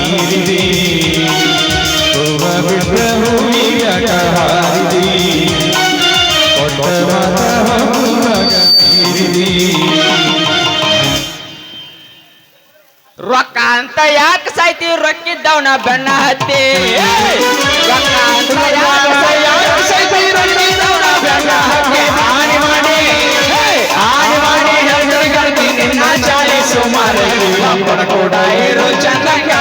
ಮೀರಿದಿ ಹೂವ ಬಿಟ್ಟ ಹೂವಿಗ ಹಾರಿದಿ ಕೊಟ್ಟ ಮಾತ ಹೂವಾಗ ಮೀರಿದಿ ರೊಕ್ಕ ಅಂತ ಯಾಕೆ ಸಾಯ್ತಿ ರೊಕ್ಕಿದ್ದವನ ಬೆನ್ನ ಹತ್ತಿ ರೊಕ್ಕ ಅಂತ ಯಾಕೆ ಸಾಯ್ತಿ ರೊಕ್ಕಿದ್ದವನ ಬೆನ್ನ ಹತ್ತಿ ಹಾನಿ ಮಾಡಿ ಹೇಳ್ತಿ ನಿನ್ನ ಚಾಲಿ ಸುಮಾರು ಅಪ್ಪನ ಕೂಡ ಇರು ಚಂದಂಗ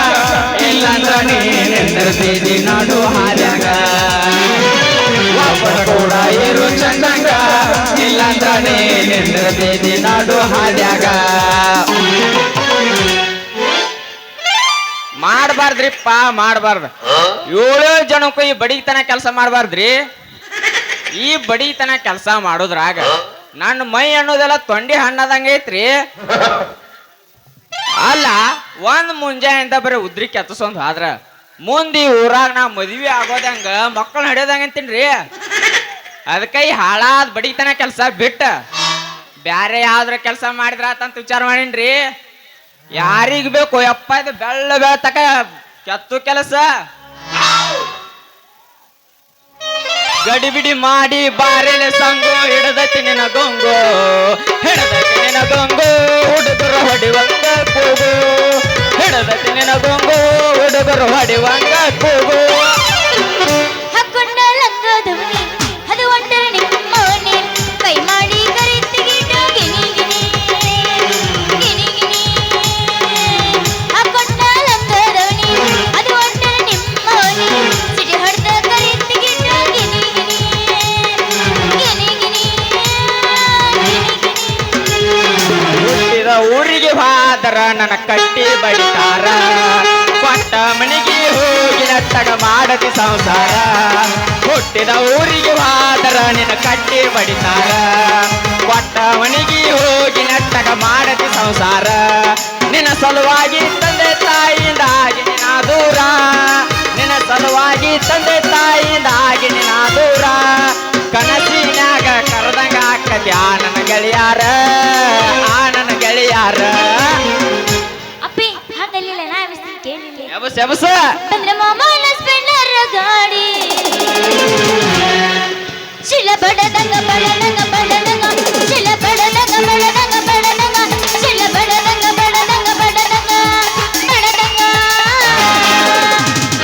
ಇಲ್ಲಂದ್ರ ನೀನೆಂದಿರ್ತಿದಿ ನಾಡು ಹಾದ್ಯಾಗ ಅಪ್ಪನ ಕೂಡ ಇರು ಚಂದಂಗ ಇಲ್ಲಂದ್ರ ನೀನೆಂದಿರ್ತಿದಿ ನಾಡು ಹಾದ್ಯಾಗ ಮಾಡಬಾರ್ದ್ರಿಪ್ಪ ಮಾಡಬಾರ್ದು 7 ಜನಕ್ಕೂ ಈ ಬಡಿತನ ಕೆಲಸ ಮಾಡಬಾರ್ದ್ರಿ ಈ ಬಡಿತನ ಕೆಲಸ ಮಾಡೋದ್ರಾಗ ನನ್ನ ಮೈ ಅನ್ನೋದೆಲ್ಲ ತೊಂಡಿ ಹಣ್ಣದಂಗ ಐತ್ರಿ ಅಲ್ಲ ಒಂದ್ ಮುಂಜಾನೆಯಿಂದ ಬರೀ ಉದ್ರಿ ಕೆತ್ತಸೊಂದ್ ಆದ್ರ ಮುಂದಿ ಊರಾಗ ನಾ ಮದ್ವಿ ಆಗೋದಂಗ ಮಕ್ಕಳು ಹಿಡಿಯೋದಂಗ ಅಂತೀನ್ರಿ ಅದಕ್ಕೆ ಈ ಹಾಳಾದ ಬಡಿತನ ಕೆಲಸ ಬಿಟ್ಟ ಬ್ಯಾರೆ ಯಾವ್ದ್ರ ಕೆಲಸ ಮಾಡಿದ್ರ ಅಂತ ವಿಚಾರ ಮಾಡೀನ್ರಿ ಯಾರಿಗ್ ಬೇಕು ಯಪ್ಪ ಇದು ಬೆಳ್ಳ ಬೆಳತಕ ಕೆತ್ತು ಕೆಲಸ ಗಡಿಬಿಡಿ ಮಾಡಿ ಬಾರೆಲೆ ಸಂಗು ಹಿಡದತಿ ನಿನ ಗೊಂಗು ಹಿಡದತಿ ನಿನ ಗೊಂಗು ಹುಡುಗರು ಹೊಡಿವಂಗ ಕೂಗು ಹಿಡದತಿ ನಿನ ಗೊಂಗು ಹುಡುಗರು ಹೊಡಿವಂಗ ಕೂಗು ಅದು ಒಂಟರ ನಿಮ್ಮನೆ ಕೈ ಮಾಡಿ ಕರಿತಿಗಿಡ ಗಿನಿ ಗಿನಿ ಗಿನಿ ಗಿನಿ ಹಾಕೊಂಡ ಲಂಗದವನಿ ಅದು ಒಂಟರ ನಿಮ್ಮನೆ ಸಿಡಿ ಹೊಡೆದ ಕರಿತಿಗಿಡ ಗಿನಿ ಗಿನಿ ಗಿನಿ ಗಿನಿ ಹುಟ್ಟಿದ ಊರಿಗೆ ಹೋದರ ನನ್ನ ಕಟ್ಟಿ ಬಡಿತಾರ ಕೊಟ್ಟ ಮನೆಗೆ ಹೋಗಿ ನಟ್ಟಗ ಮಾಡತಿ ಸಂಸಾರ ಹುಟ್ಟಿದ ಊರಿಗೆ ಹೋದರ ನಿನ್ನ ಕಟ್ಟಿ ಬಡಿತಾರ ಕೊಟ್ಟ ಮನೆಗೆ ಹೋಗಿ ನಟ್ಟಗ ಮಾಡತಿ ಸಂಸಾರ ನಿನ್ನ ಸಲುವಾಗಿ ತಂದೆ ತಾಯಿಯಿಂದ ಆಗಿ ನಿನ್ನ ದೂರ ನಿನ್ನ ಸಲುವಾಗಿ ತಂದೆ ತಾಯಿಯಿಂದ ಆಗಿ ನಿನ್ನ ದೂರ ಕನಸಿನಾಗ ಕರೆದಂಗ ಆಕತಿ ಆ ನನ್ನ ಗೆಳೆಯಾರ ಆ ನನ್ನ ಗೆಳೆಯಾರ ಅಪ್ಪಿ ಹಾಗಲ್ಲಿಲ್ಲ ನಾ ವಿಸ್ತಾರ ಕೇಳಿಲ್ಲ ಎಬಸ್ ಎಬಸ್ ಅಂದ್ರೆ ಮಾಮನ ಸ್ಪೆಂಡರ್ ಗಾಡಿ ಶಿಲ ಬಡದಂಗ ಬಡದಂಗ ಬಡದಂಗ ಶಿಲ ಬಡದಂಗ ಬಡದಂಗ ಬಡದಂಗ ಶಿಲ ಬಡದಂಗ ಬಡದಂಗ ಬಡದಂಗ ಬಡದಂಗ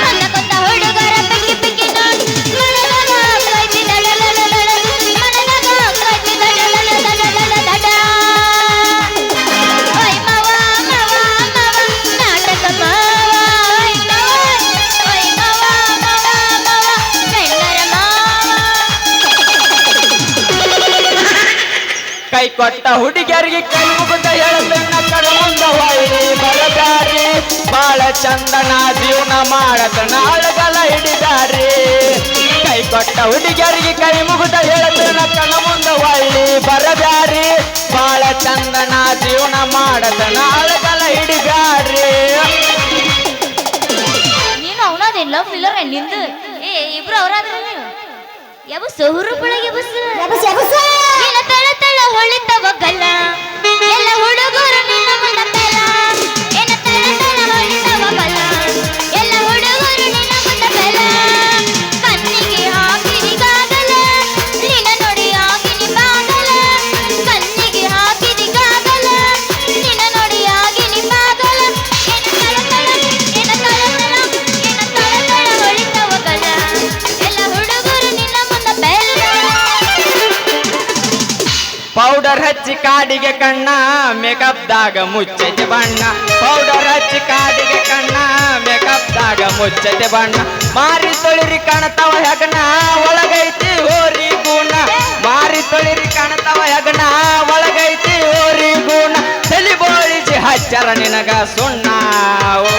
ನನ್ನ ಕೊತ್ತ ಹುಡುಗರ ಪಿಕ್ಕಿ ಪಿಕ್ಕಿ ನಾನ್ ಮನದಾಗ ಕಾಯ್ತಿ ದಡಲಲಲ ಮನದಾಗ ಕಾಯ್ತಿ ದಡಲಲಲ ದಡ ಓಯ್ ಮಾವ ಮಾವ ಮಾವ ನಾಟಕ ಮಾವ ಓಯ್ ಮಾವ ಮಾವ ಮಾವ ಬೆಳ್ಳರ ಮಾವ ಕೈ ಕೊಟ್ಟ ಹುಡುಗಿಯರಿಗೆ ಕೈ ಮುಗಿದ ಹೇಳತನ್ನ ಕಡ ಮುಂದ ಹೊಯ್ರಿ ಬರದಾರಿ ಬಾಳ ಚಂದನ ಜೀವನ ಮಾಡತನ ಅಳಗಲ ಹಿಡಿದಾರಿ ಕೈ ಕೊಟ್ಟ ಹುಡುಗಿಯರಿಗೆ ಕೈ ಮುಗಿದ ಹೇಳತನ್ನ ಕಣ ಮುಂದ ಹೊಯ್ರಿ ಬರದಾರಿ ಬಾಳ ಚಂದನ ಜೀವನ ಮಾಡತನ ಅಳಗಲ ಹಿಡಿದಾರಿ ನೀನು ಅವನದೇನ್ ಲವ್ ಫಿಲ್ಲರ್ ನಿಂದು ಇಬ್ರು ಅವರಾದ್ರ ನೀವು ಯಬಸ್ ಹುರು ಪಳಗೆ ಬಸ್ ನಿನ್ನ ತಳ ತಳ ಹೊಳಿತವ ಗಲ್ಲ ಎಲ್ಲ ಹುಡುಗರು ನಿನ್ನ ಮುಂದ ಬೆಲ ಏನ ತಳ ತಳ ಹೊಳಿತವ ಗಲ್ಲ ಎಲ್ಲ ಹುಡುಗರು ನಿನ್ನ ಮುಂದ ಬೆಲ ಕಣ್ಣಿಗೆ ಹಾಕಿದಿಗಾಗಲ ನಿನ್ನ ನೋಡಿ ಆಗಿನಿ ಬಾಗಲ ಕಣ್ಣಿಗೆ ಹಾಕಿದಿಗಾಗಲ ನಿನ್ನ ನೋಡಿ ಆಗಿನಿ ಬಾಗಲ ಏನ ತಳ ತಳ ಏನ ತಳ ತಳ ಹೊಳಿತವ ಗಲ್ಲ ಎಲ್ಲ ಹುಡುಗರು ನಿನ್ನ ಮುಂದ ಬೆಲ ಪೌಡರ್ ಹಚ್ಚಿ ಕಾಡಿಗೆ ಕಣ್ಣ ಮೇಕಪ್ ದಾಗ ಮುಚ್ಚತೆ ಬಣ್ಣ ಪೌಡರ್ ಹಚ್ಚಿ ಕಾಡಿಗೆ ಕಣ್ಣ ಮೇಕಪ್ ದಾಗ ಮುಚ್ಚತೆ ಬಣ್ಣ ಮಾರಿ ತೊಳಿರಿ ಕಾಣತಾವ ಹೆಗಣ ಒಳಗೈತಿ ಹೋರಿ ಗುಣ ಮಾರಿ ತೊಳಿರಿ ಕಾಣತಾವ ಹೆಗಣ ಒಳಗೈತಿ ಹೋರಿ ಗುಣ ತಲಿ ಬೋಳಿಸಿ ಹಚ್ಚರ ನಿನಗ ಸುಣ್ಣ ಓ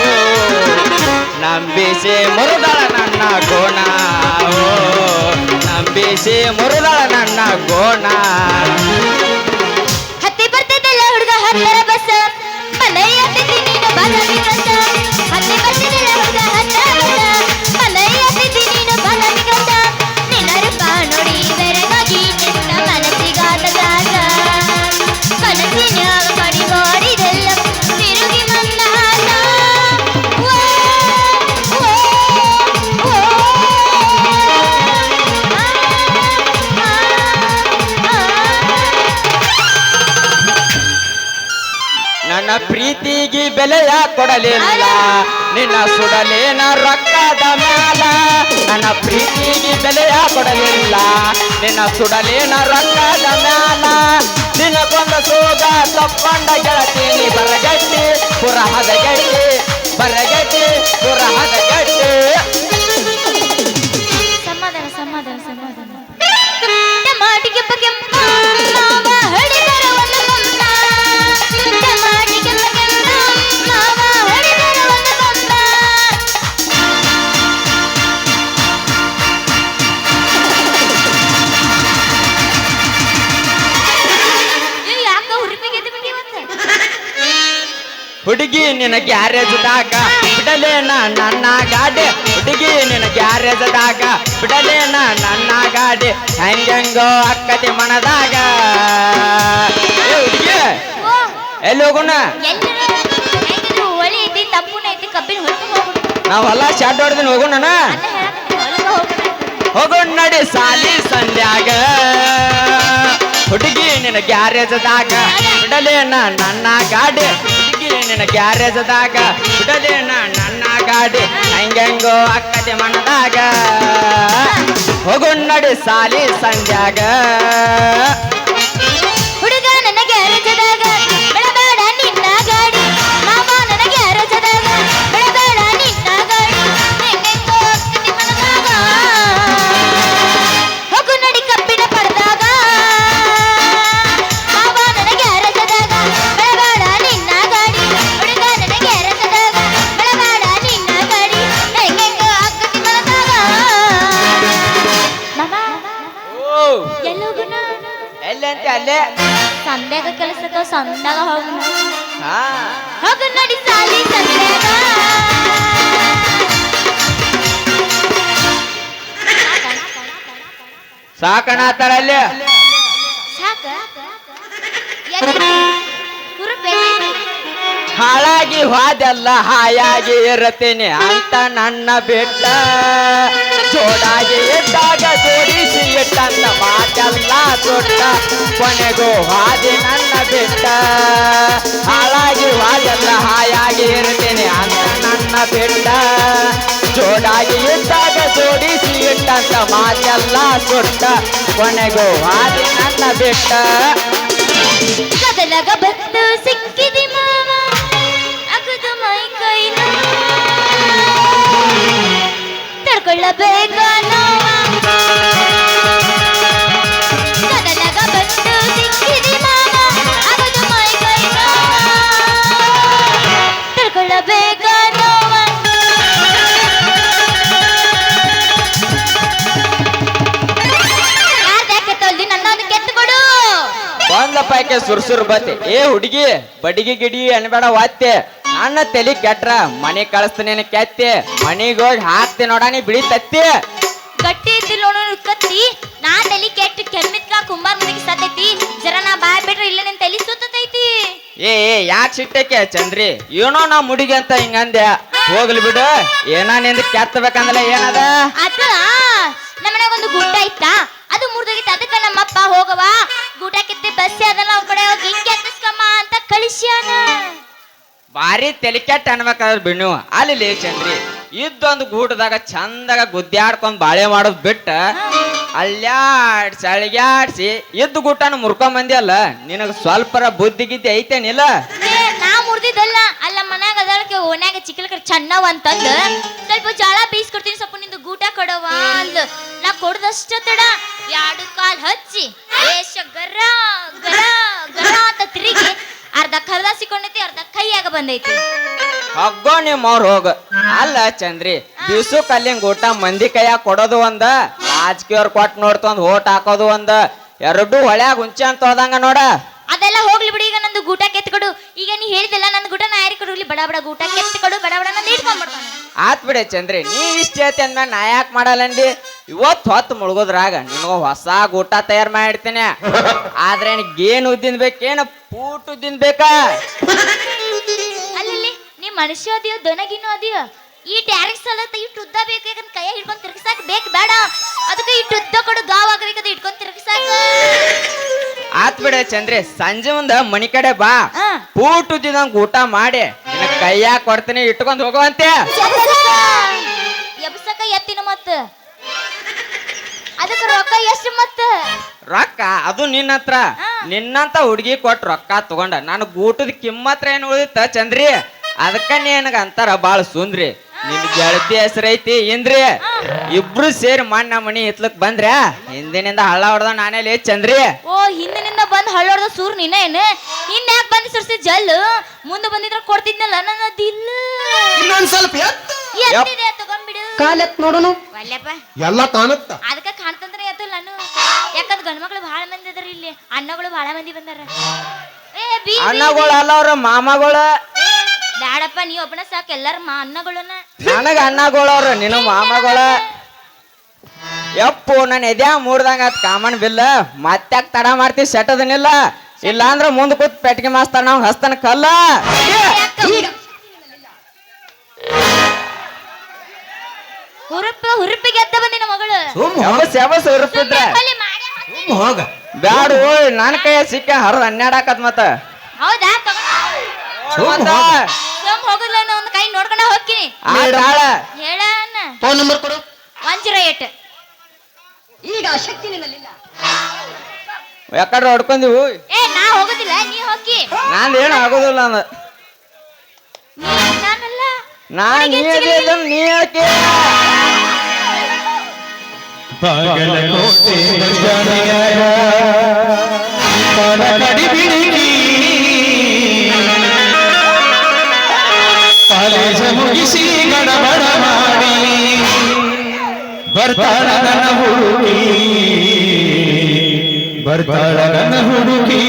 ನಂಬಿಸಿ ಮುರುದಳ ನನ್ನ ಗೋಣ ಓ ನಂಬಿಸಿ ಮುರುದಳ ನನ್ನ ಗೋಣ ಹತ್ತಿ ಬರ್ತದಲ್ಲ ಹುಡುಗ ಹತ್ತರ ಬಸ್ ಮನೆಯ ತಿಥಿ ನೀನು ಬಾದಾಮಿ ಗ್ರಂಥ ಹತ್ತಿ ಬರ್ತದಲ್ಲ ಹುಡುಗ ಹತ್ತರ ಬಸ್ ಮನೆಯ ತಿಥಿ ನೀನು ಬಾದಾಮಿ ಗ್ರಂಥ ನಿನ್ನ ರೂಪ ನೋಡಿ ಬೆರಗಾಗಿ ನಿನ್ನ ಮನಸ್ಸಿಗಾದ ದಾಸ ಕನಸಿನ ಮಾಡಿ ಮಾಡಿದೆಲ್ಲ ತಿರುಗಿ ಮಂದಾಸ ಪ್ರೀತಿಗೆ ಬೆಲೆಯ ಕೊಡಲಿಲ್ಲ ನಿನ್ನ ಸುಡಲೇನ ರೊಕ್ಕದ ಮ್ಯಾಲ ನನ್ನ ಪ್ರೀತಿಗೆ ಬೆಲೆಯ ಕೊಡಲಿಲ್ಲ ನಿನ್ನ ಸುಡಲೇನ ರೊಕ್ಕದ ಮ್ಯಾಲ ದಿನಕ್ಕೊಂದ ಸೋಗ ತಪ್ಕೊಂಡ ಗೆಳತೀನಿ ಬರಗಟ್ಟಿ ಪುರಹದ ಗಟ್ಟಿ ಬರಗಟ್ಟಿ ಪುರಹದ ಗಟ್ಟಿ ಸಮಾಧಾನ ಸಮಾಧಾನ ಸಮಾಧಾನ ಟಮಾಟಿಗೆ ಬಗೆಮ್ಮ ಮಾವ ಹಳಿದರ ಒಂದು ಕೊಂದ ಟಮಾಟಿಗೆ ಬಗೆಮ್ಮ ಮಾವ ಹಳಿದರ ಒಂದು ಕೊಂದ ಯಾಕ ಹುರುಪಿಗೆ ಎದ್ದು ಬಿಟ್ಟಿವತ್ತ ಹುಡುಗಿ ನಿನ ಗ್ಯಾರೇಜ್ದಾಗ ಬಿಡಲೇನ ನನ್ನ ಗಾಡಿ ಹುಡುಗಿ ನಿನ ಗ್ಯಾರೇಜ್ದಾಗ ಬಿಡಲೇನ ನನ್ನ ಗಾಡಿ ಹೆಂಗೆಂಗೋ ಅಕ್ಕತಿ ಮನದಾಗ ಏ ಹುಡುಗಿ ಓ ಎಲ್ಲಿ ಹೋಗೋಣ ಎಲ್ಲರೂ ಹೆಂಗಿದ್ರು ಹೊಳಿ ಐತಿ ತಪ್ಪುನ ಐತಿ ಕಬ್ಬಿನ ಹೊರಗೆ ಹೋಗ್ಬಿಡು ನಾವ್ ಹೊಲ ಶಾಟ್ ಹೊಡ್ದಿನ ಹೋಗೋಣ ಅಲ್ಲ ಹೇಳಕತ್ತೀನಿ ಹೊಲಕ್ಕೆ ಹೋಗ್ಬಿಡು ಹೋಗೋಣ ನಡಿ ಸಾಲಿ ಸಂಧ್ಯಾಗ ಹುಡುಗಿ ನಿನ ಗ್ಯಾರೇಜ್ದಾಗ ಬಿಡಲೇನ ನನ್ನ ಗಾಡಿ ಹುಡುಗಿ ನಿನ ಗ್ಯಾರೇಜ್ದಾಗ ಬಿಡಲೇನ ನನ್ನ ಗಾಡಿ ಹೆಂಗೆಂಗೋ ಅಕ್ಕತಿ ಮನದಾಗ ಹೋಗೋಣ ನಡಿ ಸಾಲಿ ಸಂಧ್ಯಾಗ ಹುಡುಗ ನನಗೆ ಅರಜದಾಗ ಬಿಡಬೇಡ ನಿನ್ನ ಗಾಡಿ ಮಾಮ ನನಗೆ ಅರಜದಾಗ ಬಿಡಬೇಡ ನಿನ್ನ ಗಾಡಿ ಹೆಂಗೆಂಗೋ ಆಗ್ತದೆ ಮನದಾಗ ಹೋಗು ನಡಿ ಕಬ್ಬಿನ ಪಡೆದಾಗ ಮಾವ ನನಗೆ ಅರಜದಾಗ ಬಿಡಬೇಡ ನಿನ್ನ ಗಾಡಿ ಹುಡುಗ ನನಗೆ ಅರಜದಾಗ ಬಿಡಬೇಡ ನಿನ್ನ ಗಾಡಿ ಹೆಂಗೆಂಗೋ ಆಗ್ತದೆ ಮನದಾಗ ಮಾಮ ಓ ಎಲ್ಲೋಗುಣ ಎಲ್ಲಿ ಅಂತ ಅಲ್ಲೇ ಸಂಧ್ಯಾಗ ಕೆಲಸಕ್ಕ ಸಂದಾಗ ಹೋಗೋಣ ಹಾ ಹೋಗು ನಡಿ ಸಾಲಿ ಸಂಧ್ಯಾಗ ಸಾಕಣಾತಾರ ಅಲ್ಲಿ ಸಾಕ ಎಲ್ಲಿ ಹುರುಪೆ ಹಾಳಾಗಿ ಹೋದೆಲ್ಲ ಹಾಯಾಗಿ ಇರತೇನೆ ಅಂತ ನನ್ನ ಬಿಟ್ಟ ಜೋಡಾಗಿ ಇದ್ದಾಗ ಜೋಡಿಸಿ ಇಟ್ಟಂತ ಮಾತೆಲ್ಲ ದೊಡ್ಡ ಕೊನೆಗೂ ಹಾದಿ ನನ್ನ ಬಿಟ್ಟ ಹಾಳಾಗಿ ಹೋದೆಲ್ಲ ಹಾಯಾಗಿ ಇರ್ತೇನೆ ಅಂತ ನನ್ನ ಬಿಟ್ಟ ಜೋಡಾಗಿ ಇದ್ದಾಗ ಜೋಡಿಸಿ ಇಟ್ಟಂತ ಮಾತೆಲ್ಲ ದೊಡ್ಡ ಕೊನೆಗೂ ಹಾದಿ ನನ್ನ ಬಿಟ್ಟ ಕದಲಗ ಬಂದು ಸಿಕ್ಕಿದಿ ಮಾವ ಅಗದು ಮೈ ಕೈನ ತಡ್ಕೊಳ್ಳಬೇಕ ನೋವ ಕದಲಗ ಬಂದು ಸಿಕ್ಕಿದಿ ಮಾವ ಅಗದು ಮೈ ಕೈನ ತಡ್ಕೊಳ್ಳಬೇಕ ನೋವ ಯಾಕೆ ತೊಲ್ದಿ ನನ್ನೊಂದು ಕೆತ್ತು ಕೊಡು ಒಂದ ಪೈಕೆ ಸುರ್ಸುರ್ ಬತ್ತೆ ಏ ಹುಡುಗಿ ಬಡಿಗೆ ಗಿಡಿ ಅನ್ಬೇಡ ವಾತ್ತೆ ನನ್ನ ತಲಿ ಕೆಟ್ರ ಮನೆ ಕಳಿಸ್ತೀನಿ ಕೆತ್ತೆ ಮನಿಗ್ ಹೋಗಿ ಹಾಕ್ತಿ ನೋಡ ನೀ ಬಿಳಿ ತತ್ತಿ ಗಟ್ಟಿ ಐತಿ ನೋಡು ಕತ್ತಿ ನಾ ತಲಿ ಕೆಟ್ಟ ಕೆಮ್ಮಿದ್ಕ ಕುಂಬಾರ ಮುನಿಗೆ ಸತ್ತೈತಿ ಜರ ನಾ ಬಾಯ್ ಬಿಟ್ರೆ ಇಲ್ಲ ನಿನ್ ತಲಿ ಸುತ್ತೈತಿ ಏ ಯಾಕೆ ಸಿಟ್ಟಕ್ಕೆ ಚಂದ್ರಿ ಏನೋ ನಾ ಮುಡಿಗೆ ಅಂತ ಹಿಂಗಂದೆ ಹೋಗ್ಲಿ ಬಿಡು ಏನ ನಿಂದ ಕೆತ್ತಬೇಕಂದ್ರೆ ಏನದ ಅದ ನಮ್ಮನೆಗ ಒಂದು ಗುಡ್ಡ ಇತ್ತಾ ಅದು ಮುರಿದೋಗಿತ್ತು ಅದಕ್ಕ ನಮ್ಮಪ್ಪ ಹೋಗವ ಗೂಟ ಕಿತ್ತಿ ಬಸ್ಸಿ ಅದನ್ನ ಅವ್ನ ಕಡೆ ಹೋಗಿ ಕೆತ್ತಿಸ್ಕಮ್ಮ ಅಂತ ಕಳಿಸ್ಯಾನ ಭಾರಿ ತಲಿ ಕೆಟ್ಟ ಅನ್ಬೇಕಾದ್ರೆ ಬಿಣ್ಣು ಅಲ್ಲಿ ಚಂದ್ರಿ ಇದ್ದೊಂದು ಗೂಟದಾಗ ಚಂದಾಗ ಗುದ್ದಾಡ್ಕೊಂಡ್ ಬಾಳೆ ಮಾಡೋದ್ ಬಿಟ್ಟ ಅಲ್ಯಾಡ್ಸಿ ಅಳಿಗ್ಯಾಡ್ಸಿ ಇದ್ದ ಗೂಟನ ಮುರ್ಕೊಂಡ್ ಬಂದಿ ಅಲ್ಲ ನಿನಗ ಸ್ವಲ್ಪರ ಬುದ್ಧಿ ಗಿದ್ದಿ ಐತೇನಿಲ್ಲ ಏ, ನಾ ಮುರಿದಿದ್ದಲ್ಲ ಅಲ್ಲ ಮನ್ಯಾಗ ಅದಳಕ್ಕೆ ಓನ್ಯಾಗ ಚಿಕ್ಕಲಕರ್ ಚೆನ್ನವ ಅಂತಂದು ಸ್ವಲ್ಪ ಜಳ ಬೀಸ್ಕೊಡ್ತೀನಿ ಸ್ವಲ್ಪ ನಿಂದು ಗೂಟ ಕೊಡವ ಅಂದ್ ನಾ ಕೊಡದಷ್ಟ ತಡ ಎರಡು ಕಾಲ್ ಹಚ್ಚಿ ಏಷ ಗರ ಗರ ಗರ ಅಂತ ತಿರುಗಿ ಅರ್ಧ ಕರ್ದಾಸಿಕೊಂಡೈತಿ ಅರ್ಧ ಕೈಯಾಗ ಬಂದೈತಿ ಹಗ್ಗೋ ನಿಮ್ಮವ್ರ ಹೋಗ ಅಲ್ಲ ಚಂದ್ರಿ ದಿವ್ಸು ಕಲ್ಲಿಂಗ್ ಊಟ ಮಂದಿ ಕೈಯಾಗ ಕೊಡೋದು ಒಂದ ರಾಜಕೀಯವ್ರ ಕೊಟ್ಟು ನೋಡ್ತೊಂದ್ ಓಟ್ ಹಾಕೋದು ಒಂದ ಎರಡು ಹೊಳ್ಯಾಗ ಹುಂಚೆ ಅಂತ ಹೋದಂಗ ನೋಡ ಅದೆಲ್ಲ ಹೋಗ್ಲಿ ಬಿಡು ಈಗ ನಂದು ಗೂಟ ಕೆತ್ಕೊಡು ಈಗ ನೀ ಹೇಳಿದೆಲ್ಲ ನನ್ನ ಗೂಟ ನಾ ಯಾರಿಗೆ ಕೊಡು ಬಡ ಬಡ ಗೂಟ ಕೆತ್ಕೊಡು ಬಡ ಬಡ ನಾನು ಇಟ್ಕೊಂಡ್ಬಿಡ್ತಾನೆ ಆತ್ ಬಿಡೆ ಚಂದ್ರಿ ನೀ ಇಷ್ಟ ಹೇಳ್ತಿ ಅಂದ್ಮೇಲೆ ನಾ ಯಾಕೆ ಮಾಡಲ್ಲಂದಿ ಇವತ್ತು ಹೊತ್ತು ಮುಳುಗೋದ್ರಾಗ ನಿನಗ ಹೊಸ ಊಟ ತಯಾರು ಮಾಡಿರ್ತೀನಿ ಆದ್ರೆ ಏನ್ ಉದ್ದಿನ ಬೇಕೇನು ಪೂಟ್ ಉದ್ದಿನ ಬೇಕಾ ಅಲ್ಲಿ ನೀ ಮನುಷ್ಯ ಅದಿಯೋ ದೊನಗಿನೋ ಅದಿಯೋ ಈ ಟ್ಯಾರಿಕ್ಸ್ ಅಲ್ಲ ಇಟ್ಟು ಉದ್ದ ಬೇಕು ಯಾಕಂದ್ರೆ ಕೈಯಾಗ ಹಿಡ್ಕೊಂಡು ತಿರ್ಗಿಸಾಕ ಬೇಕು ಬೇಡ ಅದಕ್ಕೆ ಇಟ್ಟು ಉದ್ದ ಕೊಡು ಗಾವ್ ಆಗಬೇಕಂದ್ರೆ ಇಟ್ಕೊಂಡು ತಿರ್ಗಿಸಾಕ ಆತ್ ಬಿಡ ಚಂದ್ರಿ ಸಂಜೆ ಮುಂದ ಮನಿ ಕಡೆ ಬಾ ಆ. ಊಟದಿದಂಗ ಊಟ ಮಾಡಿ ನಿನ್ನ ಕೈಯಾಗ ಕೊಡ್ತೀನಿ ಇಟ್ಕೊಂಡ್ ಹೋಗುವಂತೆ ಎಬ್ಸಕ ಎತ್ತಿನ ಮತ್ತ ಅದಕ್ಕೆ ರೊಕ್ಕ ಎಷ್ಟು ಮತ್ತ ರೊಕ್ಕ ಅದು ನಿನ್ನ ಹತ್ರ ಆ. ನಿನ್ನಂತ ಹುಡುಗಿ ಕೊಟ್ಟು ರೊಕ್ಕ ತಗೊಂಡ ನನಗ್ ಊಟದ ಕಿಮ್ಮತ್ರ ಏನ್ ಉಳಿದಿತ್ತ ಚಂದ್ರಿ ಅದಕ್ಕ ನಿನಗ ಅಂತಾರ ಬಾಳ ಸುಂದ್ರಿ ನಿನ್ ಗೆಳತಿ ಹೆಸರೈತಿ ಇಂದ್ರಿ ಇಬ್ರು ಸೇರಿ ಮಣ್ಣ ಮನಿ ಹಿತ್ಲಕ್ ಬಂದ್ರ ಹಿಂದಿನಿಂದ ಹಳ್ಳ ಹೊಡೆದ ನಾನೇಲಿ ಚಂದ್ರಿ ಓ ಹಿಂದಿನಿಂದ ಬಂದ್ ಹಳ್ಳೊಡ್ದ ಸೂರ್ ನೀನ ಏನ ಇನ್ ಯಾಕೆ ಬಂದ್ ಸುರ್ಸಿ ಜಲ್ಲು ಮುಂದೆ ಬಂದಿದ್ರ ಕೊಡ್ತಿದ್ನಲ್ಲ ನನ್ನದಿಲ್ಲ ಇನ್ನೊಂದ್ ಸ್ವಲ್ಪ ಎತ್ತು ಎತ್ತಿದೆ ತಗೊಂಡ್ಬಿಡು ಕಾಲೆತ್ ನೋಡೋನು ಒಲ್ಲೆಪ್ಪ ಎಲ್ಲ ಕಾಣುತ್ತ ಅದಕ್ಕ ಕಾಣ್ತಂದ್ರೆ ಎತ್ತಲ್ಲ ನಾನು ಯಾಕಂದ್ರೆ ಗಂಡ್ ಮಕ್ಳು ಬಹಳ ಮಂದಿ ಅದಾರ ಇಲ್ಲಿ ಅಣ್ಣಗಳು ಬಹಳ ಮಂದಿ ಬಂದಾರ ಏ ಬಿ ಅಣ್ಣಗಳು ಅಲ್ಲ ಅವ್ರ ಮಾಮಗಳು ಬ್ಯಾಡಪ್ಪ ನೀ ಒಬ್ಬನ ಸಾಕು ಎಲ್ಲಾರ ಅಣ್ಣಗಳನ್ನ ನನಗ ಅಣ್ಣಗಳವ್ರು ನಿನ್ನ ಮಾಮಗಳ ಯಪ್ಪು ನನ್ನ ಎದ್ಯಾ ಮೂಡ್ದಂಗ ಆತ್ ಕಾಮನ್ ಬಿಲ್ಲ ಮತ್ತ್ಯಾಕ್ ತಡ ಮಾಡ್ತಿ ಸೆಟದನಿಲ್ಲ ಇಲ್ಲ ಅಂದ್ರ ಮುಂದ್ ಕೂತ್ ಪೆಟ್ಟಿಗೆ ಮಾಸ್ತಾರ ನಾವ್ ಹಸ್ತನ ಕಲ್ಲ ಹುರುಪಿಗೆ ಎದ್ದ ಬಂದಿನ ಮಗಳು ಸೆಬಸ್ ಇರುತ್ತಿದ್ರ ಅಲ್ಲಿ ಮಾಡ್ಯ ಹಾಕ್ತೀನಿ. ಹೋಗ ಬ್ಯಾಡು ನನ್ನ ಕೈಯ ಸಿಕ್ಕ ಹರದ ಹನ್ನೆರಡಾಕತ್ ಮತ್ತ ಹೌದಾ ಸೋಮ್ ಹೋಗುದಿಲ್ಲ ಅನ್ನೋ ಒಂದು ಕೈ ನೋಡ್ಕೊಂಡ ಹೋಗ್ತೀನಿ ಆಳ ಹೇಳ ಅಣ್ಣ ಫೋನ್ ನಂಬರ್ ಕೊಡು 108 ಈಗ ಆ ಶಕ್ತಿ ನಿನ್ನಲ್ಲಿಲ್ಲ. ಯಾಕಡ್ರ ಹೊಡ್ಕೊಂದಿವು ಏ ನಾ ಹೋಗುದಿಲ್ಲ ನೀ ಹೋಗಿ ನಾನ್ ಏನ್ ಆಗೋದಿಲ್ಲ ಅಂದ ನಾನಲ್ಲ ನಾನ್ ನೀ ಹೇಳ್ಕೆ ಬಾಗಲಕೋಟೆ ಬಜಾರಿಯಾಗ ಕಡಿಬಿಡಿಗಿ ಕಾಲೇಜ ಮುಗಿಸಿ ಗಡಬಡ ಮಾಡಿ ಬರ್ತಾಳ ನನ್ನ ಹುಡುಗಿ ಬರ್ತಾಳ ನನ್ನ ಹುಡುಗಿ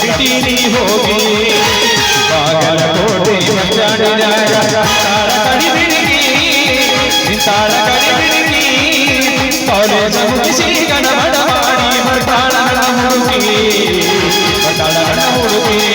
ಬಿಟ್ಟಿನಿ ಹೋಗಿ ಬಾಗಲಕೋಟೆ ಮಂಜಾಡಿದಾಗ ತಾಳ ಕಡಿಬಿಡಿನಿ ತಾಳ ಕಡಿಬಿಡಿನಿ ಕಾಲೇಜ ಮುಗಿಸಿ ಗಡಬಡ ಮಾಡಿ ಬರ್ತಾಳ ಹುಡುಗಿ ಬರ್ತಾಳ ಹುಡುಗಿ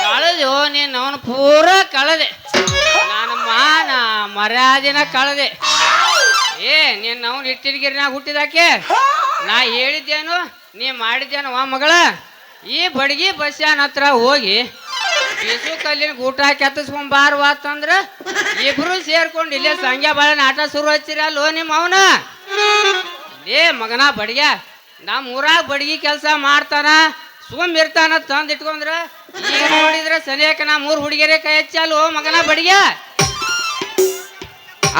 ಕಳೆದು ನೀನು ಅವನು ಪೂರ ಕಳೆದೆ ನಾನು ಮಾನ ಮರ್ಯಾದಿನ ಕಳೆದೆ ನೀನು ಅವನು ಇಟ್ಟಿಗಿರಿನಾಗ ಹುಟ್ಟಿದಾಕೆ ನಾ ಹೇಳಿದ್ದೇನು ನೀ ಮಾಡಿದ್ದೇನು ಮಗಳ ಈ ಬಡಗಿ ಬಸ್ಯಾನ ಹತ್ರ ಹೋಗಿ ಬಿಸು ಕಲ್ಲಿನ ಊಟ ಕೆತ್ತಿಸ್ಕೊಂಬಾರ್ವಾತಂದ್ರ ಇಬ್ರು ಸೇರ್ಕೊಂಡು ಇಲ್ಲೇ ಸಂಖ್ಯಾ ಬಾಳನ ಆಟ ಶುರು ಹಚ್ಚಿರಲ್ಲೋ ನಿಮ್ಮ ಅವನ ಮಗನ ಬಡಿಗೆ ನಮ್ಮ ಊರಾಗ ಬಡಗಿ ಕೆಲಸ ಮಾಡ್ತಾನ ಸುಮ್ ಇರ್ತಾನ ತಂದು ಇಟ್ಕೊಂಡ್ರ ಈಗ ನೋಡಿದ್ರೆ ಸನಿಯಕ ನಾ 3 ಹುಡುಗಿಯರೇ ಕೈ ಹಚ್ಚಲ್ಲ ಮಗನ ಬಡಿಗೆ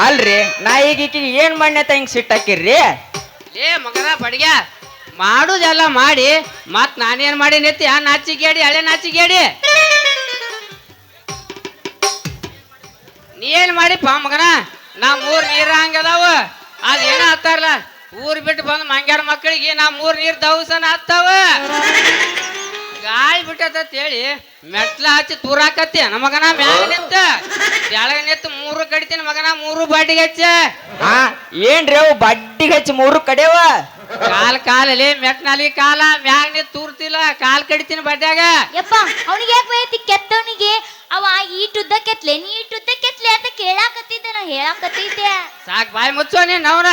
ಅಲ್ರಿ ನಾ ಈಗ ಈಕಿಗೆ ಏನ್ ಮಣ್ಣೆ ಹಿಂಗ್ ಸಿಟ್ಟಾಕಿರ್ರಿ ಮಗನ ಬಡಿಗೆ ಮಾಡುದೆಲ್ಲ ಮಾಡಿ ಮತ್ ನಾನೇನ್ ಮಾಡಿ ನೆತ್ತಿ ನಾಚಿಗೇಡಿ ಹಳೆ ನಾಚಿಗೇಡಿ ನೀ ಏನ್ ಮಾಡಿಪ್ಪ ಮಗನ ನಾ 3 ನೀರ ಹಂಗದಾವ ಅದೇನ ಹತ್ತಾರಲ್ಲ ಊರ್ ಬಿಟ್ಟು ಬಂದು ಮಂಗ್ಯಾರ ಮಕ್ಕಳಿಗೆ ನಾ 3 ನೀರ್ ದವಸನ ಹತ್ತಾವ ಗಾಳಿ ಬಿಟ್ಟತ್ ಹೇಳಿ ಮೆಟ್ಲ ಹಚ್ಚಿ ತೂರಾಕತ್ತಿ ಮಗನ ಮ್ಯಾಗ ನಿಂತ ಕೆಳಗ ನಿಂತು 3 ಕಡಿತೀನಿ ಮಗನ 3 ಬಾಟಿಗೆ ಹಚ್ಚ ಏನ್ರಿ ಅವು ಬಡ್ಡಿಗೆ ಹಚ್ಚಿ 3 ಕಡೆವ ಕಾಲಲ್ಲಿ ಮೆಟ್ನಲ್ಲಿ ಕಾಲ ಮ್ಯಾಗ ನಿಂತು ತೂರ್ತಿಲ್ಲ ಕಾಲ್ ಕಡಿತೀನಿ ಬಡ್ಡ್ಯಾಗ ಯಪ್ಪ ಅವನಿಗೆ ಯಾಕೆ ಬೈತಿ ಕೆತ್ತವನಿಗೆ ಅವ ಈಟುದ್ದ ಕೆತ್ಲೆ ನೀ ಈಟುದ್ದ ಕೆತ್ಲೆ ಅಂತ ಕೇಳಾಕತ್ತಿದ್ದೆ ನಾ ಹೇಳಾಕತ್ತಿದ್ದೆ ಸಾಕ್ ಬಾಯಿ ಮುಚ್ಚೋ ನೀನ್ ಅವನ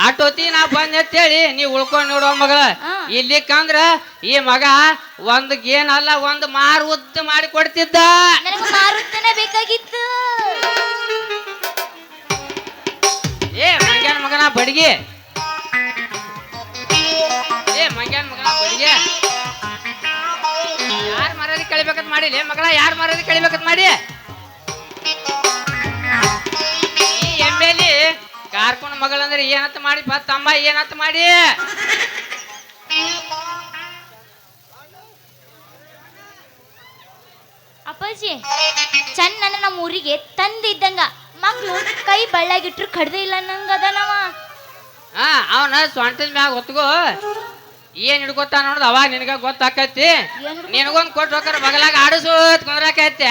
ಆಟೋತಿ ನಾ ಬಂದ್ ಅಂತೇಳಿ ನೀ ಉಳ್ಕೊಂಡ್ ನೋಡುವ ಮಗಳ ಇಲ್ಲಿಕ್ಕಂದ್ರ ಈ ಮಗ ಒಂದ್ ಏನಲ್ಲ ಒಂದ್ ಮಾರು ಉದ್ದ ಮಾಡಿ ಕೊಡ್ತಿದ್ದ ನನಗೆ ಮಾರುತ್ತನೆ ಬೇಕಾಗಿತ್ತು ಮಂಗ್ಯಾನ ಮಗನ ಬಡಿಗೆ ಮಂಗ್ಯಾನ ಮಗನ ಬಡಿಗೆ ಯಾರ ಮರ್ಯಾದೆ ಕಳಿಬೇಕಂತ ಮಾಡಿ ಮಗಳ ಯಾರ ಮರ್ಯಾದೆ ಕಳಿಬೇಕಂತ ಮಾಡಿ ಈ ಎಮ್ಮೆಲಿ ಕಾರ್ಕೊಂಡ್ ಮಗಳಂದ್ರೆ ಏನಂತ ಮಾಡಿ ತಮ್ಮ ಏನಂತ ಮಾಡಿ ಅಪ್ಪಾಜಿ ಚಂದ ನಮ್ಮ ಊರಿಗೆ ತಂದಿದ್ದಂಗ ಮಕ್ಳು ಕೈ ಬಳ್ಳಾಗಿಟ್ರು ಕಡ್ದೆ ಇಲ್ಲ ನಂಗದನವ ಅವನ ಸೊಂಟದ ಮ್ಯಾಗ ಹೊತ್ಗೋ ಏನ್ ಹಿಡ್ಕೊತ ನೋಡ್ದು ಅವಾಗ ನಿನಗ ಗೊತ್ತಾಕೈತಿ ನಿನಗೊಂದ್ ಕೊಟ್ಟು ಹೋಗ್ರ ಬಗಲಾಗ ಆಡಿಸೋತ್ ಕುಂದ್ರಾಕೈತಿ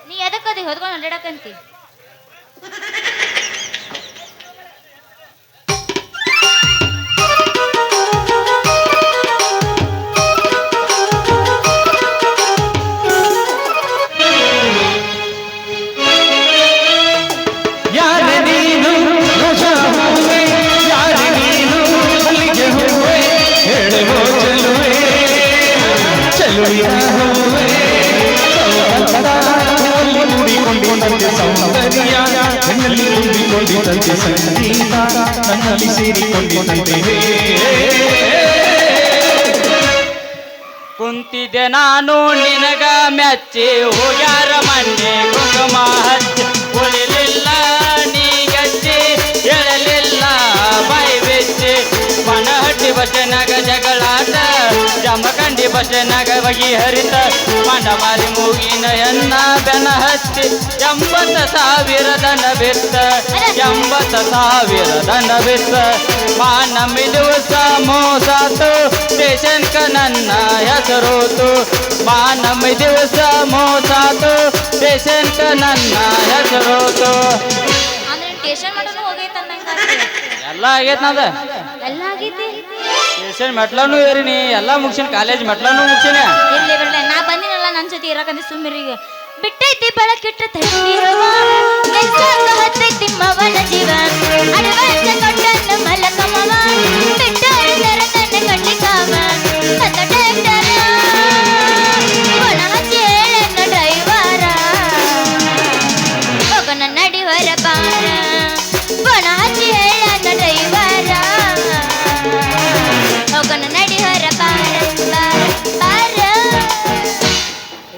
ನೀ ಎದಕ್ಕದಿ ಹೊದ್ಕೊಂಡು ಅಡ್ಡಾಡಕಂತಿ ಸಂಗೀತ ನನ್ನಲ್ಲಿ ಸೇರಿಕೊಂಡಿದ್ದಂತೆ ಕುಂತಿದ್ದೆ ನಾನು ನಿನಗ ಮೆಚ್ಚಿ ಹೋಗ್ಯಾರ ಮಣ್ಣೆ ಕುಂಕುಮ ಹಚ್ಚಿ ಉಳಿಲಿಲ್ಲ ನೀ ಗಚ್ಚಿ ಹೇಳಲಿಲ್ಲ ಬಾಯಿ ಬೆಚ್ಚಿ ಪಣಹಟ್ಟಿ ಬಸ್ಸಿನಾಗ ಜಗಳಾಟ ಜಮಖಂಡಿ ಬಸ್ಸಿನಾಗ ಬಗೆಹರಿತ ಮಂಡಮಾರಿ ಮೂಗಿನ ಎನ್ನ ಬೆನ ಹತ್ತಿ 80,000 ದಂಡ ಬಿತ್ತ 80,000 ದಂಡ ಬಿತ್ತ ಮಾನಮ್ಮಿ ದಿವಸ ಮೋಸಾತು ಸ್ಟೇಷನ್ಕ ನನ್ನ ಹೆಸರೋತು ಮಾನಮ್ಮಿ ದಿವಸ ಮೋಸಾತು ಸ್ಟೇಷನ್ಕ ನನ್ನ ಹೆಸರೋತು ಅಂದ್ರೆ ಟೇಷನ್ ಮಾಡೋದು ಹೋಗೈತಂದಂಗ ಎಲ್ಲ ಆಗೈತ್ ನಂದ ಎಲ್ಲ ಆಗೈತಿ ಸ್ಟೇಷನ್ ಮೆಟ್ಲನು ಏರಿನಿ ಎಲ್ಲ ಮುಗಿಸಿನ ಕಾಲೇಜ್ ಮೆಟ್ಲನು ಮುಗಿಸಿನ ಇರ್ಲಿ ಬಿಡ್ಲೆ ನಾ ಬಂದಿನಲ್ಲ ನನ್ನ ಜೊತೆ ಇರಕಂದಿ ಸುಮ್ಮಿರಿಗೆ ಬಿಟ್ಟೈತಿ ಬೆಳಕಿಟ್ಟ ತಣ್ಣೀರವ ಗೆಲ್ಸಾಕ ಹತ್ತೈತಿ ಮವನ ಜೀವ ಅಡವಂಚ ಕೊಟ್ಟನ್ನ ಮಲಕಮವ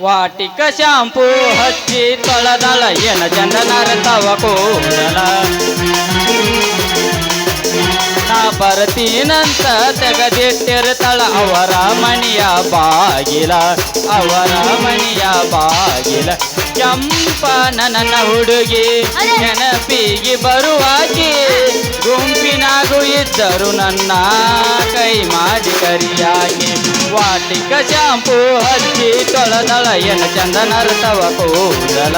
ವಾಟಿಕ ಶಾಂಪೂ ಹಚ್ಚಿ ತೊಳೆದಳ ಏನ ಚಂದನರ ತವ ಕೂದಲ ನಾ ಬರ್ತೀನಂತ ತೆಗೆದಿಟ್ಟಿರ್ತಾಳ ಅವರ ಮನೆಯ ಬಾಗಿಲ ಅವರ ಮನೆಯ ಬಾಗಿಲ ಕೆಂಪ ನನ್ನ ಹುಡುಗಿ ನೆನಪಿಗೆ ಬರುವಾಗೆ ಗುಂಪಿನಾಗೂ ಇದ್ದರು ನನ್ನ ಕೈ ಮಾಡಿ ಕರಿಯಾಗಿ ವಾಟಿಕ ಶಾಂಪೂ ಹಚ್ಚಿ ತೊಳೆದಳ ಏನ ಚಂದನರ ತವ ಕೂದಲ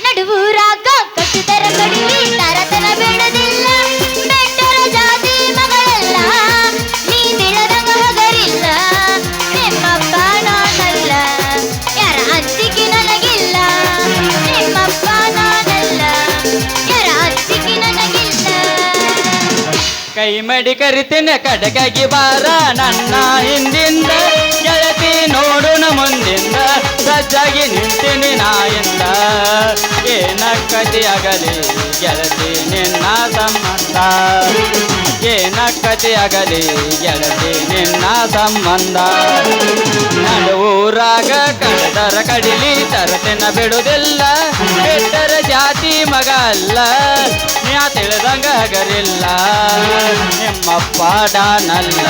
ನಡುವೂರಾಗ ಕಟ್ಟಿದರ ಕಡಿವಿ ತರತನ ಬೇಡದಿಲ್ಲ ಬೆಟ್ಟರ ಜಾತಿ ಮಗಳಲ್ಲ ನೀ ತಿಳಿದಂಗ ಹಗರಿಲ್ಲ ನಿಮ್ಮಪ್ಪ ನಾನಲ್ಲ ಯಾರ ಅಂತಿಕೆ ನನಗಿಲ್ಲ ನಿಮ್ಮಪ್ಪ ನಾನಲ್ಲ ಯಾರ ಅಂತಿಕೆ ನನಗಿಲ್ಲ ಕೈ ಮಡಿ ಕರಿತೀನಿ ಕಡಗಾಗಿ ಬಾರ ನನ್ನ ಹಿಂದಿಂದ ಗೆಳತಿ ನೋಡುನ ಮುಂದಿಂದ ಸಜ್ಜಾಗಿ ನಿಂತೀನಿ ನಾಯಿಂದ ಏನ ಕಥೆಯಾಗಲಿ ಗೆಳತಿ ನಿನ್ನ ಸಂಬಂಧ ಏನ ಕಥೆಯಾಗಲಿ ಗೆಳತಿ ನಿನ್ನ ಸಂಬಂಧ ನಡುವೂರಾಗ ಕಡದರ ಕಡಿಲಿ ತರತೆನ ಬಿಡುವುದಿಲ್ಲ ಬೆಟ್ಟರ ಜಾತಿ ಮಗ ಅಲ್ಲ ನಾ ತಿಳಿದಂಗ ಹಗರಿಲ್ಲ ನಿಮ್ಮಪ್ಪ ಡಾನಲ್ಲ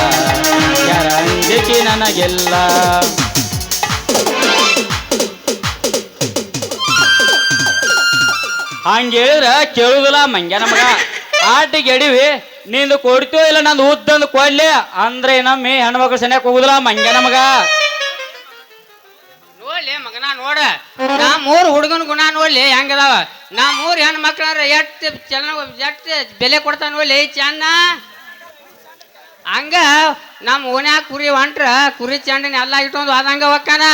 ಯಾರ ಅಂಜಿಕೆ ನನಗಿಲ್ಲ ಹಂಗೇಳಿದ್ರ ಕೇಳುದಿಲ್ಲ ಮಂಗ್ಯನ ಮಗ ಆಟಿಗೆ ಎಡಿವಿ ನಿಂದು ಕೊಡ್ತೀವೋ ಇಲ್ಲ ನಂದು ಉದ್ದಂದು ಕೊಡ್ಲಿ ಅಂದ್ರೆ ನಮ್ಮಿ ಹೆಣ್ಮಕ್ಳು ಸನ್ಯಾಕ ಹೋಗುದಿಲ್ಲ ಮಂಗ್ಯನ ಮಗ ನೋಡ್ಲಿ ಮಗನ ನೋಡ ನಾ ಮೂರು ಹುಡುಗನ ಗುಣ ನೋಡ್ಲಿ ಹೆಂಗದಾವ ನಾ ಮೂರು ಹೆಣ್ಣು ಮಕ್ಳಾರ ಎಷ್ಟು ಬೆಲೆ ಕೊಡ್ತಾನ ನೋಡ್ಲಿ ಚೆನ್ನ ಹಂಗ ನಮ್ಮ ಓನ್ಯಾಗ ಕುರಿ ಹೊಂಟ್ರ ಕುರಿ ಚಂಡನ ಎಲ್ಲ ಇಟ್ಟೊಂದು ಆದಂಗ ಒಕ್ಕಾನ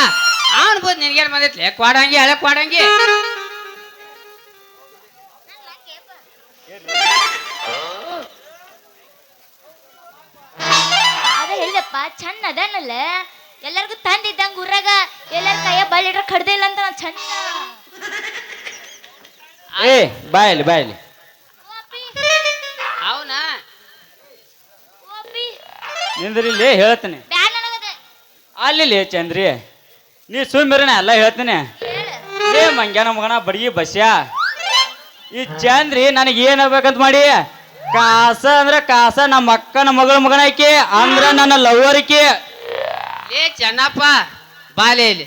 ಅವನ್ ಬೋದು ನಿನ್ಗೇನು ಬಂದೈತ್ಲೆ ಕ್ವಾಡಂಗಿ ಹಳೆ ಕ್ವಾಡಂಗಿ ಅದ ಹೇಳಿದಪ್ಪ ಚಂದ ಅದನ್ನಲ್ಲ ಎಲ್ಲರಿಗೂ ತಂದಿದ್ದಂಗ ಊರಾಗ ಎಲ್ಲರ ಕೈಯ ಬಳ್ಳಿಟ್ರ ಕಡ್ದೆ ಇಲ್ಲ ಅಂತ ನಾನು ಚಂದ ಏ ಬಾಯಲಿ ಬಾಯಲಿ ಅವನ ನಿಂದ್ರಿಲ್ಲಿ ಹೇಳ್ತೀನಿ ಬ್ಯಾಡ ನನಗದ ಅಲ್ಲಿ ಚಂದ್ರಿ ನೀ ಸುಮ್ಮಿರನ ಎಲ್ಲ ಹೇಳ್ತೀನಿ ಏ ಮಂಗ್ಯಾನ ಮಗನ ಬಡಗಿ ಬಸ್ಯಾ ಈ ಚಂದ್ರಿ ನನಗೆ ಏನ್ ಆಗ್ಬೇಕಂತ ಮಾಡಿ ಕಾಸ ಅಂದ್ರ ಕಾಸ ನಮ್ಮ ಅಕ್ಕನ ಮಗಳ ಮಗನಕಿ ಅಂದ್ರ ನನ್ನ ಲವ್ವರ್ಕಿ ಲೇ ಚೆನ್ನಪ್ಪ ಬಾಲೆ ಇಲ್ಲಿ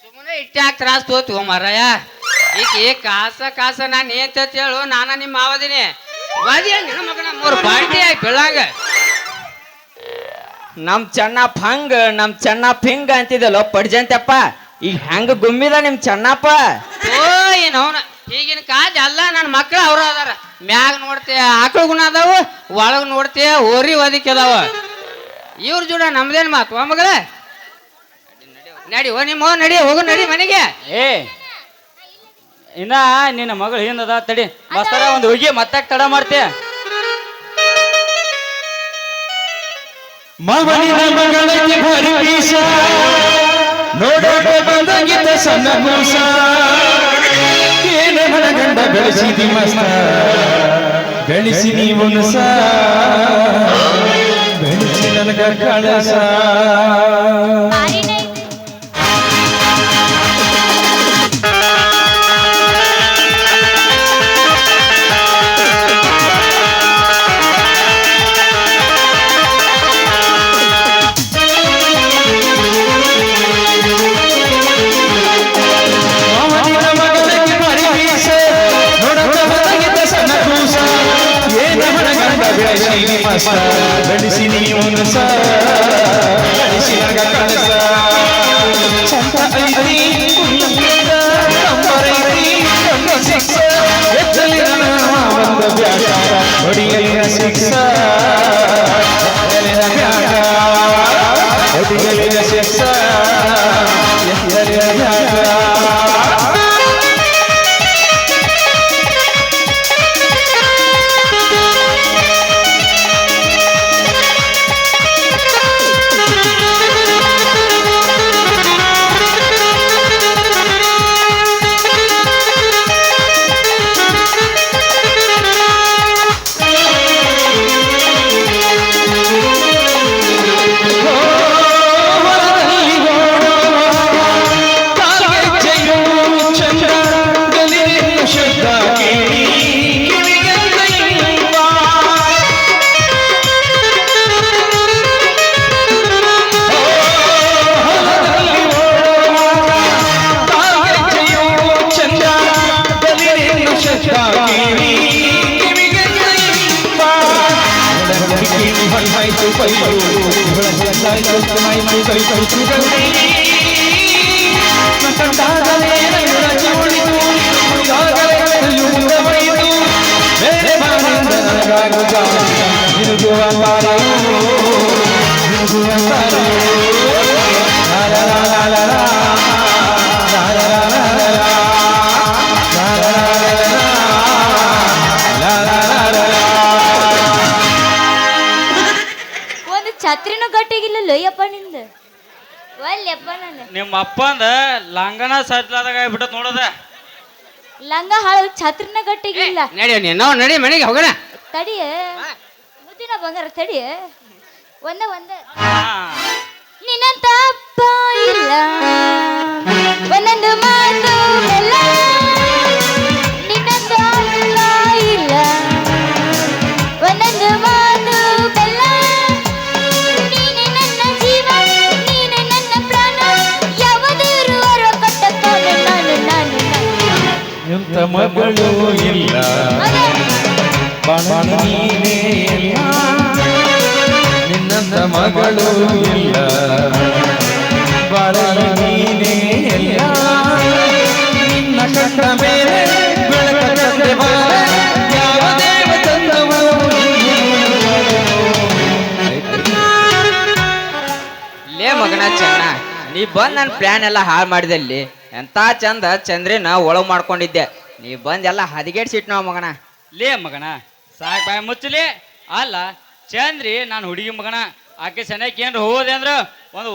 ಸುಮ್ಮನೆ ಇಟ್ಟಾಕ ತ್ರಾಸ ತೋತು ಮರಯ್ಯ ಈಕೆ ಕಾಸ ನಾನು ಏನ್ ಹೇಳು ನಾನ ನಿಮ್ಮ ಮಾವದಿನಿ ವಾದಿ ನಿನ್ನ ಮಗನ ಮೂರು ಬಾಂಡಿ ಆಗಿ ಬೆಳಂಗ ನಮ್ ಚೆನ್ನಪ್ಪ ಹಂಗ ನಮ್ ಚೆನ್ನಪ್ಪ ಹಿಂಗ ಅಂತಿದ್ದಲ್ಲ ಪಡ್ಜಂತಪ್ಪ ಈಗ ಹೆಂಗ ಗುಮ್ಮಿದ ನಿಮ್ ಚೆನ್ನಪ್ಪ ಓ ಏನವನ ಈಗಿನ ಕಾಜ್ ಅಲ್ಲ ನನ್ನ ಮಕ್ಳು ಅವ್ರ ಅದಾರ ಮ್ಯಾಗ ನೋಡ್ತೇ ಆಕಳ ಗುಣ ಅದಾವು ಒಳಗ್ ನೋಡ್ತೇ ಓರಿ ಒದಿಕೆ ಅದಾವ ಇವ್ರ ಜೋಡ ನಮ್ದೇನ್ ಮಾತು ಮಗಳ ನಡಿ ಓ ನಿಮ್ಮ ನಡಿ ಹೋಗು ನಡಿ ಮನೆಗೆ ಏ ಇನ್ನ ನಿನ್ನ ಮಗಳು ಹಿಂದದ ತಡಿ ಮಸ್ತಾರ ಒಂದು ಹೋಗಿ ಮತ್ತಾಗ ತಡ ಮಾಡ್ತೀಯ ಮಗನಿನ ಮಗಳಿಗೆ ಭಾರಿ ಪೀಸ ನೋಡೋಟ ಬಂದಂಗಿದ್ದ ಸಣ್ಣ ಕೂಸ ಏನ ಗಂಡ ಬೆಳೆಸಿದಿ ಮಸ್ತ ಬೆಳೆಸಿ ನೀವು ಬೆಳೆಸಿ ನನಗ ಕಳಸ ಮಾರಿನೇ ಬೆಳೆಸಿ ನೀವು ಬೆಳೆಸಿ ನನಗ ಕಳಸ ಚಂದ ಐತಿ ಎತ್ತಲಿ ಬಂದ ಬ್ಯಾಟ ಹೊಡಿಯಲಿನ ಶಿಕ್ಷ ಹೊಡಿಯಲಿನ ಶಿಕ್ಷ ಎತ್ತಲಿನ ಬ್ಯಾಟ ಒಂದು ಛತ್ರಿನೂ ಗಟ್ಟಿಗಿಲ್ಲ ಯಪ್ಪ ನಿಂದ ಒಲ್ಲೆಪ್ಪ ನಾನು ನಿಮ್ಮ ಅಪ್ಪಂದ ಲಂಗನ ಸಜ್ಲಾದಾಗ ಆಗ್ಬಿಟ್ಟತ್ ನೋಡದ. ಲಂಗ ಹಾಳು ಛತ್ರಿನ ಗಟ್ಟಿಗಿಲ್ಲ. ನಡಿ ನೀನು ನಡಿ ಮನೆಗೆ ಹೋಗೋಣ. ತಡಿಯ ಮುದ್ದಿನ ಬಂಗಾರ ತಡಿಯ ಒಂದ ನಿನ್ನಂತ ಅಪ್ಪ ಇಲ್ಲ ಒಂದೊಂದು ಮಾತು ಬೆಲ್ಲ ನಿನ್ನಂತ ಅಪ್ಪ ಇಲ್ಲ ಒಂದೊಂದು ಮಾತು ಬೆಲ್ಲ ನೀನೆ ನನ್ನ ಜೀವ ನೀನೆ ನನ್ನ ಪ್ರಾಣ ಯಾವುದೇರು ಅರ ಕಟ್ಟ ಕಾಲು ನಾನು ನಾನು ಎಂತ ಮಗಳು ಇಲ್ಲ ಬಾಣ ನೀನೇ ಇಲ್ಲ, ನಿನ್ನಂತ ಮಗಳು ಇಲ್ಲ ಬಾಳ ನೀನೇ ಇಲ್ಲ, ನಿನ್ನ ಕಂಡ ಮೇಲೆ ಬೆಳಕದೆ ಬಾಳ ಯಾವ ದೇವ ತಂದವನು ಲೇ ಮಗನ ಚೆನ್ನ, ನೀ ಬಂದ್ ನನ್ನ ಪ್ಲಾನ್ ಎಲ್ಲ ಹಾಳು ಮಾಡಿದಲ್ಲಿ. ಎಂತ ಚಂದ ಚಂದ್ರಿನ ಒಳಗ್ ಮಾಡ್ಕೊಂಡಿದ್ದೆ, ನೀ ಬಂದ್ ಎಲ್ಲ ಹದಿಗೆಡ್ಸಿಟ್ ನಾವ್ ಮಗನ. ಲೇ ಮಗನ ಸಾಕ್ ಬಾಯ್ ಮುಚ್ಚಲಿ. ಅಲ್ಲ ಚಂದ್ರಿ ನಾನು ಹುಡುಗಿ ಮಗನ, ಆಕೆ ಸನಕ್ಕೆ ಏನ್ರ ಹೋದೆ ಅಂದ್ರ ಒಂದು